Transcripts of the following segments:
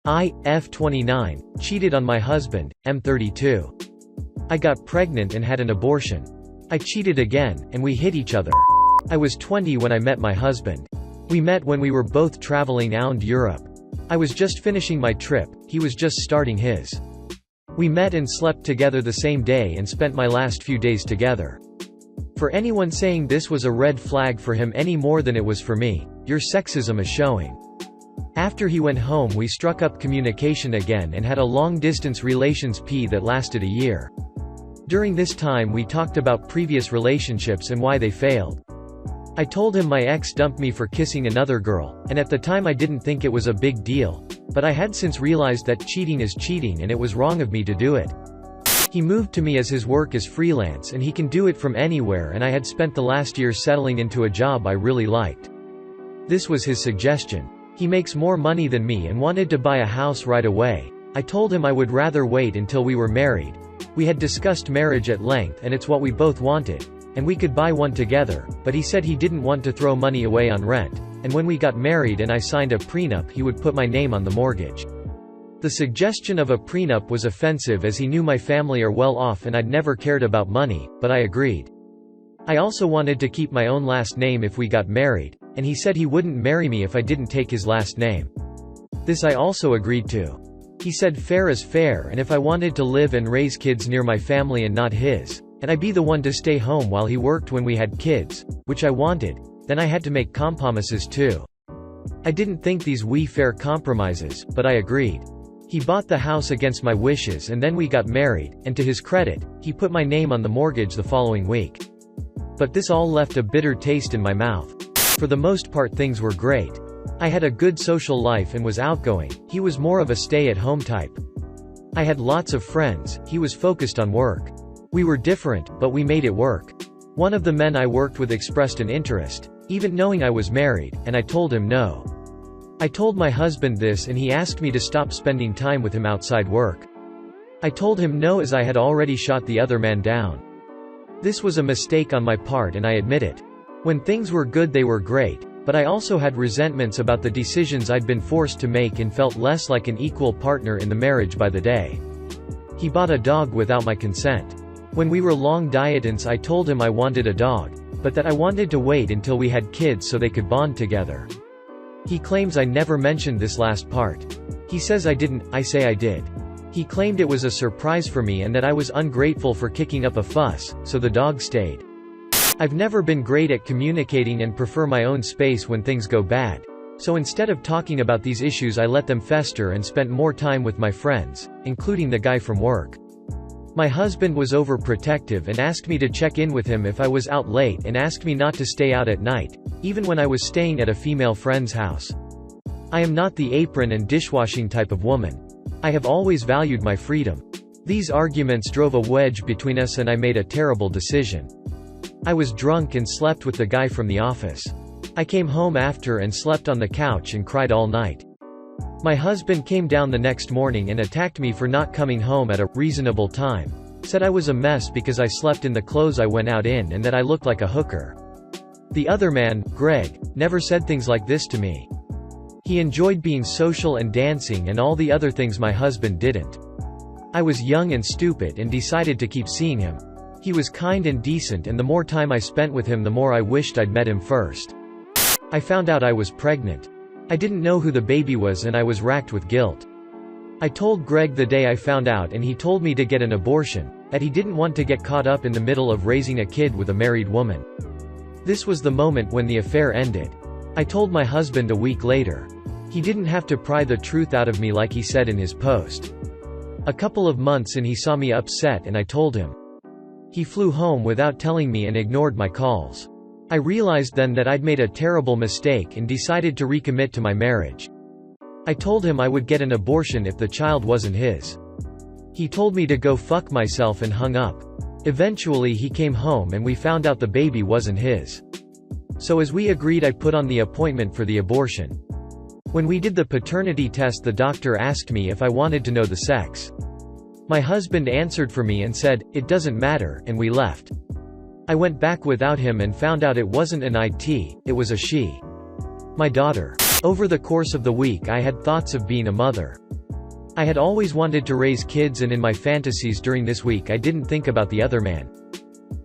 I, 29, cheated on my husband, M 32. I got pregnant and had an abortion. I cheated again, and we hit each other. I was 20 when I met my husband. We met when we were both traveling around Europe. I was just finishing my trip, he was just starting his. We met and slept together the same day and spent my last few days together. For anyone saying this was a red flag for him any more than it was for me, your sexism is showing. After he went home we struck up communication again and had a long-distance relations that lasted a year. During this time we talked about previous relationships and why they failed. I told him my ex dumped me for kissing another girl, and at the time I didn't think it was a big deal, but I had since realized that cheating is cheating and it was wrong of me to do it. He moved to me as his work is freelance and he can do it from anywhere, and I had spent the last year settling into a job I really liked. This was his suggestion. He makes more money than me and wanted to buy a house right away. I told him I would rather wait until we were married. We had discussed marriage at length and it's what we both wanted, and we could buy one together, but he said he didn't want to throw money away on rent, and when we got married and I signed a prenup he would put my name on the mortgage. The suggestion of a prenup was offensive as he knew my family are well off and I'd never cared about money, but I agreed. I also wanted to keep my own last name if we got married, and he said he wouldn't marry me if I didn't take his last name. This I also agreed to. He said fair is fair, and if I wanted to live and raise kids near my family and not his, and I be the one to stay home while he worked when we had kids, which I wanted, then I had to make compromises too. I didn't think these were fair compromises, but I agreed. He bought the house against my wishes and then we got married, and to his credit, he put my name on the mortgage the following week. But this all left a bitter taste in my mouth. For the most part things were great. I had a good social life and was outgoing, he was more of a stay-at-home type. I had lots of friends, he was focused on work. We were different, but we made it work. One of the men I worked with expressed an interest, even knowing I was married, and I told him no. I told my husband this and he asked me to stop spending time with him outside work. I told him no as I had already shot the other man down. This was a mistake on my part and I admit it. When things were good they were great, but I also had resentments about the decisions I'd been forced to make and felt less like an equal partner in the marriage by the day. He bought a dog without my consent. When we were long distance I told him I wanted a dog, but that I wanted to wait until we had kids so they could bond together. He claims I never mentioned this last part. He says I didn't, I say I did. He claimed it was a surprise for me and that I was ungrateful for kicking up a fuss, so the dog stayed. I've never been great at communicating and prefer my own space when things go bad. So instead of talking about these issues I let them fester and spent more time with my friends, including the guy from work. My husband was overprotective and asked me to check in with him if I was out late and asked me not to stay out at night, even when I was staying at a female friend's house. I am not the apron and dishwashing type of woman. I have always valued my freedom. These arguments drove a wedge between us and I made a terrible decision. I was drunk and slept with the guy from the office. I came home after and slept on the couch and cried all night. My husband came down the next morning and attacked me for not coming home at a reasonable time, said I was a mess because I slept in the clothes I went out in and that I looked like a hooker. The other man, Greg, never said things like this to me. He enjoyed being social and dancing and all the other things my husband didn't. I was young and stupid and decided to keep seeing him. He was kind and decent, and the more time I spent with him the more I wished I'd met him first. I found out I was pregnant. I didn't know who the baby was and I was racked with guilt. I told Greg the day I found out and he told me to get an abortion, that he didn't want to get caught up in the middle of raising a kid with a married woman. This was the moment when the affair ended. I told my husband a week later. He didn't have to pry the truth out of me like he said in his post. A couple of months and he saw me upset and I told him. He flew home without telling me and ignored my calls. I realized then that I'd made a terrible mistake and decided to recommit to my marriage. I told him I would get an abortion if the child wasn't his. He told me to go fuck myself and hung up. Eventually he came home and we found out the baby wasn't his. So as we agreed I put on the appointment for the abortion. When we did the paternity test the doctor asked me if I wanted to know the sex. My husband answered for me and said, "It doesn't matter," and we left. I went back without him and found out it wasn't an it was a she. My daughter. Over the course of the week I had thoughts of being a mother. I had always wanted to raise kids, and in my fantasies during this week I didn't think about the other man.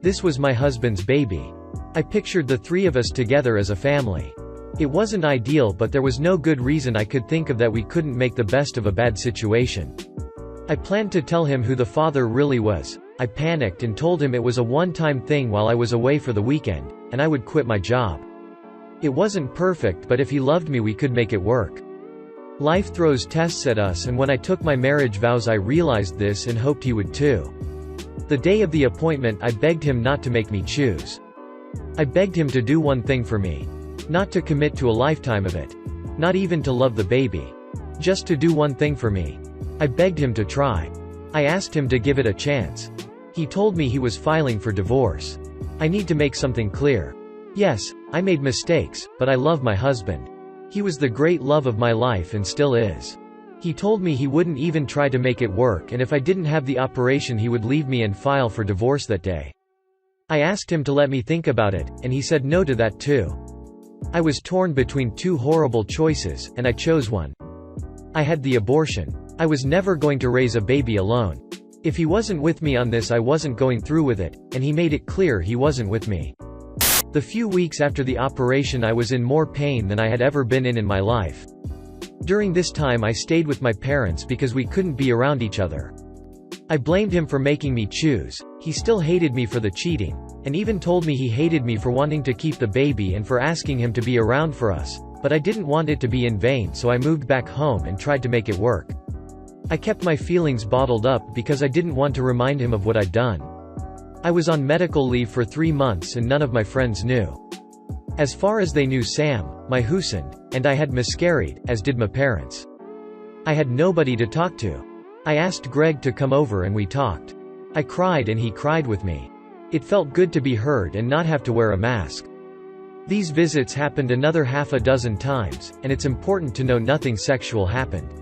This was my husband's baby. I pictured the three of us together as a family. It wasn't ideal, but there was no good reason I could think of that we couldn't make the best of a bad situation. I planned to tell him who the father really was. I panicked and told him it was a one-time thing while I was away for the weekend, and I would quit my job. It wasn't perfect, but if he loved me we could make it work. Life throws tests at us, and when I took my marriage vows I realized this and hoped he would too. The day of the appointment I begged him not to make me choose. I begged him to do one thing for me. Not to commit to a lifetime of it. Not even to love the baby. Just to do one thing for me. I begged him to try. I asked him to give it a chance. He told me he was filing for divorce. I need to make something clear. Yes, I made mistakes, but I love my husband. He was the great love of my life and still is. He told me he wouldn't even try to make it work, and if I didn't have the operation he would leave me and file for divorce that day. I asked him to let me think about it, and he said no to that too. I was torn between two horrible choices, and I chose one. I had the abortion. I was never going to raise a baby alone. If he wasn't with me on this I wasn't going through with it, and he made it clear he wasn't with me. The few weeks after the operation I was in more pain than I had ever been in my life. During this time I stayed with my parents because we couldn't be around each other. I blamed him for making me choose. He still hated me for the cheating, and even told me he hated me for wanting to keep the baby and for asking him to be around for us, but I didn't want it to be in vain, so I moved back home and tried to make it work. I kept my feelings bottled up because I didn't want to remind him of what I'd done. I was on medical leave for 3 months and none of my friends knew. As far as they knew, Sam, my husband, and I had miscarried, as did my parents. I had nobody to talk to. I asked Greg to come over and we talked. I cried and he cried with me. It felt good to be heard and not have to wear a mask. These visits happened another half a dozen times, and it's important to know nothing sexual happened.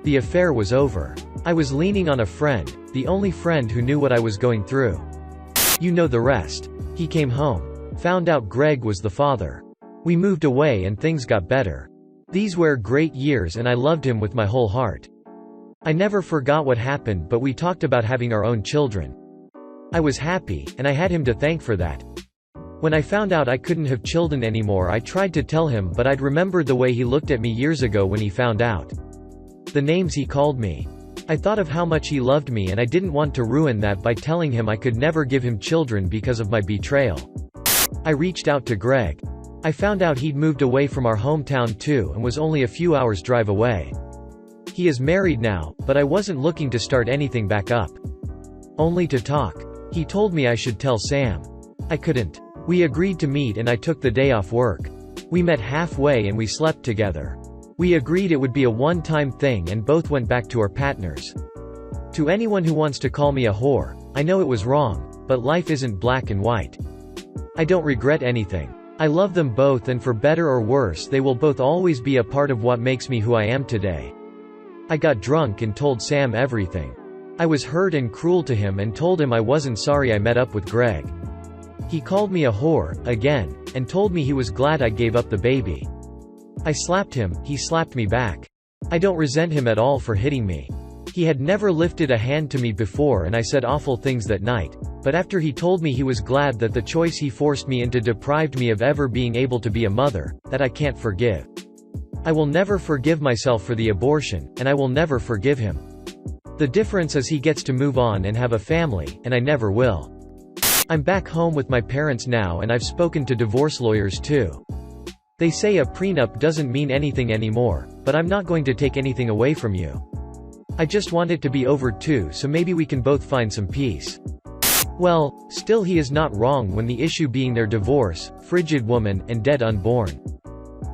The affair was over. I was leaning on a friend, the only friend who knew what I was going through. You know the rest. He came home. Found out Greg was the father. We moved away and things got better. These were great years and I loved him with my whole heart. I never forgot what happened, but we talked about having our own children. I was happy, and I had him to thank for that. When I found out I couldn't have children anymore I tried to tell him, but I'd remembered the way he looked at me years ago when he found out. The names he called me. I thought of how much he loved me and I didn't want to ruin that by telling him I could never give him children because of my betrayal. I reached out to Greg. I found out he'd moved away from our hometown too and was only a few hours drive away. He is married now, but I wasn't looking to start anything back up. Only to talk. He told me I should tell Sam. I couldn't. We agreed to meet and I took the day off work. We met halfway and we slept together. We agreed it would be a one-time thing and both went back to our partners. To anyone who wants to call me a whore, I know it was wrong, but life isn't black and white. I don't regret anything. I love them both and for better or worse they will both always be a part of what makes me who I am today. I got drunk and told Sam everything. I was hurt and cruel to him and told him I wasn't sorry I met up with Greg. He called me a whore, again, and told me he was glad I gave up the baby. I slapped him, he slapped me back. I don't resent him at all for hitting me. He had never lifted a hand to me before and I said awful things that night, but after he told me he was glad that the choice he forced me into deprived me of ever being able to be a mother, that I can't forgive. I will never forgive myself for the abortion, and I will never forgive him. The difference is he gets to move on and have a family, and I never will. I'm back home with my parents now and I've spoken to divorce lawyers too. They say a prenup doesn't mean anything anymore, but I'm not going to take anything away from you. I just want it to be over too, so maybe we can both find some peace. Well, still he is not wrong when the issue being their divorce, frigid woman, and dead unborn.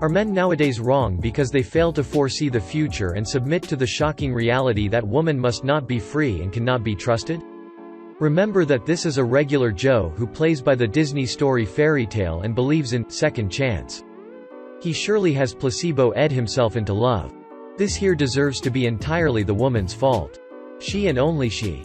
Are men nowadays wrong because they fail to foresee the future and submit to the shocking reality that woman must not be free and cannot be trusted? Remember that this is a regular Joe who plays by the Disney story fairy tale and believes in second chance. He surely has placebo-ed himself into love. This here deserves to be entirely the woman's fault. She and only she.